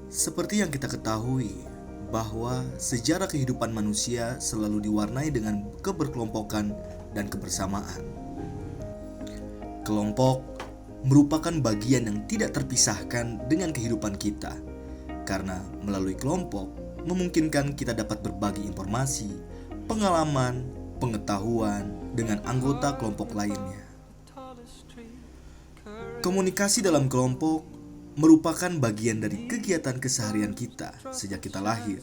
Seperti yang kita ketahui, bahwa sejarah kehidupan manusia selalu diwarnai dengan keberkelompokan dan kebersamaan. Kelompok merupakan bagian yang tidak terpisahkan dengan kehidupan kita, karena melalui kelompok memungkinkan kita dapat berbagi informasi, pengalaman, pengetahuan dengan anggota kelompok lainnya. Komunikasi dalam kelompok merupakan bagian dari kegiatan keseharian kita sejak kita lahir.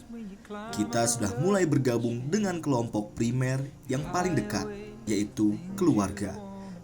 Kita sudah mulai bergabung dengan kelompok primer yang paling dekat, yaitu keluarga.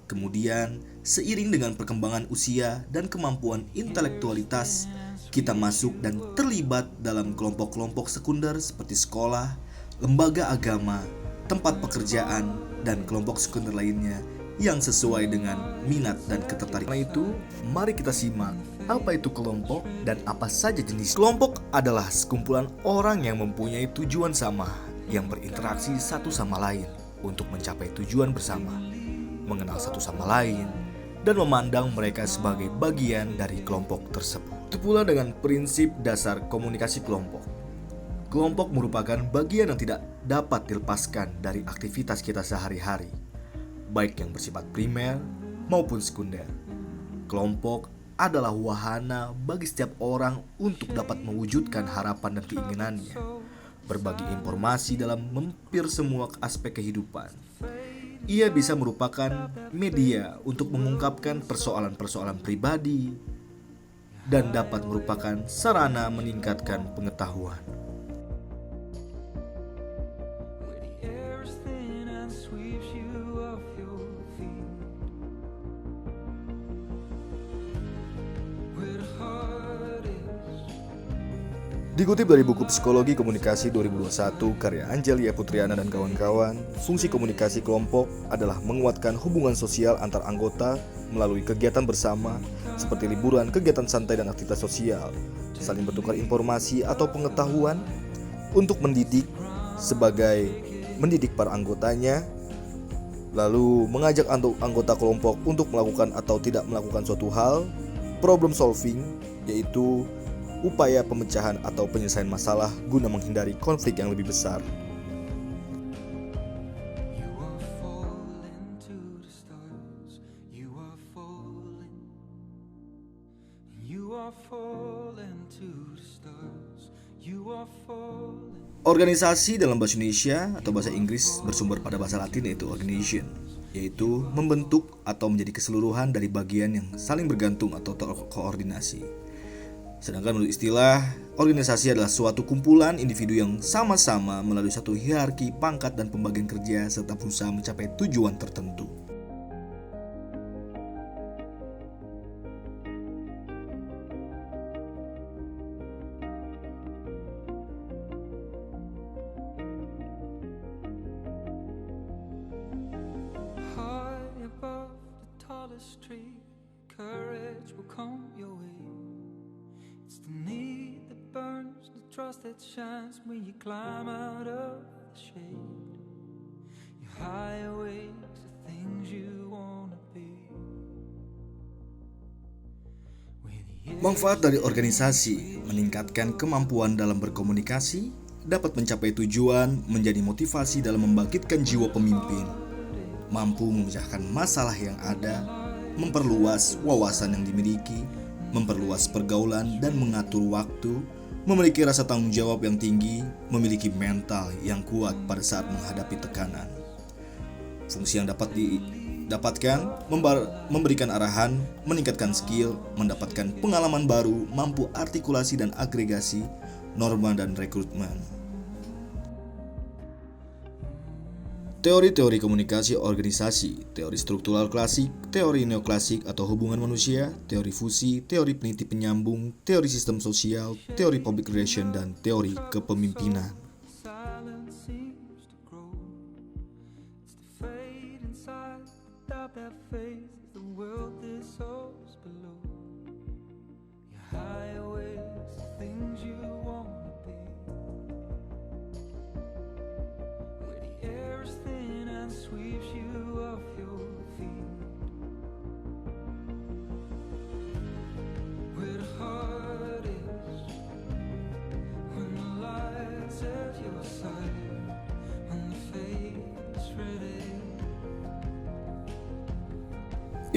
Kemudian, seiring dengan perkembangan usia dan kemampuan intelektualitas, kita masuk dan terlibat dalam kelompok-kelompok sekunder seperti sekolah, lembaga agama, tempat pekerjaan, dan kelompok sekunder lainnya yang sesuai dengan minat dan ketertarikan. Karena itu, mari kita simak apa itu kelompok dan apa saja jenis. Kelompok adalah sekumpulan orang yang mempunyai tujuan sama, yang berinteraksi satu sama lain untuk mencapai tujuan bersama, mengenal satu sama lain, dan memandang mereka sebagai bagian dari kelompok tersebut. Itu pula dengan prinsip dasar komunikasi kelompok. Kelompok merupakan bagian yang tidak dapat dilepaskan dari aktivitas kita sehari-hari, baik yang bersifat primer maupun sekunder. Kelompok adalah wahana bagi setiap orang untuk dapat mewujudkan harapan dan keinginannya, berbagi informasi dalam hampir semua aspek kehidupan. Ia bisa merupakan media untuk mengungkapkan persoalan-persoalan pribadi dan dapat merupakan sarana meningkatkan pengetahuan. Dikutip dari buku Psikologi Komunikasi 2021 karya Angelia Putriana dan kawan-kawan, fungsi komunikasi kelompok adalah menguatkan hubungan sosial antar anggota melalui kegiatan bersama seperti liburan, kegiatan santai dan aktivitas sosial, saling bertukar informasi atau pengetahuan untuk mendidik para anggotanya, lalu mengajak anggota kelompok untuk melakukan atau tidak melakukan suatu hal, problem solving, yaitu upaya pemecahan atau penyelesaian masalah guna menghindari konflik yang lebih besar. Organisasi dalam bahasa Indonesia atau bahasa Inggris bersumber pada bahasa Latin yaitu organization, yaitu membentuk atau menjadi keseluruhan dari bagian yang saling bergantung atau terkoordinasi. Sedangkan menurut istilah, organisasi adalah suatu kumpulan individu yang sama-sama melalui satu hierarki pangkat dan pembagian kerja serta berusaha mencapai tujuan tertentu. High above the tallest tree, courage will come your way. It's the need that burns, the trust that shines when you climb out of the shade. Your higher ways, the things you wanna be. Manfaat dari organisasi meningkatkan kemampuan dalam berkomunikasi, dapat mencapai tujuan, menjadi motivasi dalam membangkitkan jiwa pemimpin, mampu memecahkan masalah yang ada, memperluas wawasan yang dimiliki, memperluas pergaulan dan mengatur waktu, memiliki rasa tanggung jawab yang tinggi, memiliki mental yang kuat pada saat menghadapi tekanan. Fungsi yang dapat didapatkan memberikan arahan, meningkatkan skill, mendapatkan pengalaman baru, mampu artikulasi dan agregasi, norma dan rekrutmen. Teori-teori komunikasi organisasi, teori struktural klasik, teori neoklasik atau hubungan manusia, teori fusi, teori peniti penyambung, teori sistem sosial, teori public relation, dan teori kepemimpinan.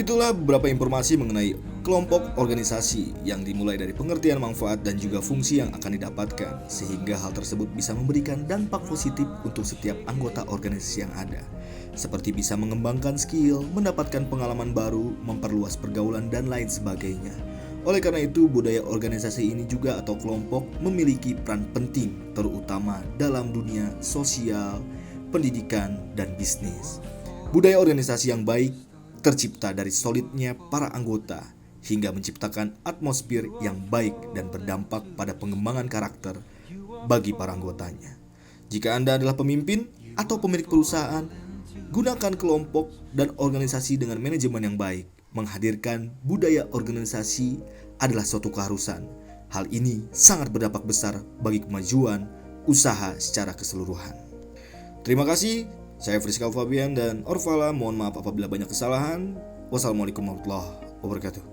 Itulah beberapa informasi mengenai kelompok organisasi yang dimulai dari pengertian manfaat dan juga fungsi yang akan didapatkan, sehingga hal tersebut bisa memberikan dampak positif untuk setiap anggota organisasi yang ada, seperti bisa mengembangkan skill, mendapatkan pengalaman baru, memperluas pergaulan, dan lain sebagainya. Oleh karena itu, budaya organisasi ini juga atau kelompok memiliki peran penting, terutama dalam dunia sosial, pendidikan, dan bisnis. Budaya organisasi yang baik tercipta dari solidnya para anggota hingga menciptakan atmosfer yang baik dan berdampak pada pengembangan karakter bagi para anggotanya. Jika Anda adalah pemimpin atau pemilik perusahaan, gunakan kelompok dan organisasi dengan manajemen yang baik. Menghadirkan budaya organisasi adalah suatu keharusan. Hal ini sangat berdampak besar bagi kemajuan usaha secara keseluruhan. Terima kasih. Saya Friskal Fabian dan Orvala, mohon maaf apabila banyak kesalahan. Wassalamualaikum warahmatullahi wabarakatuh.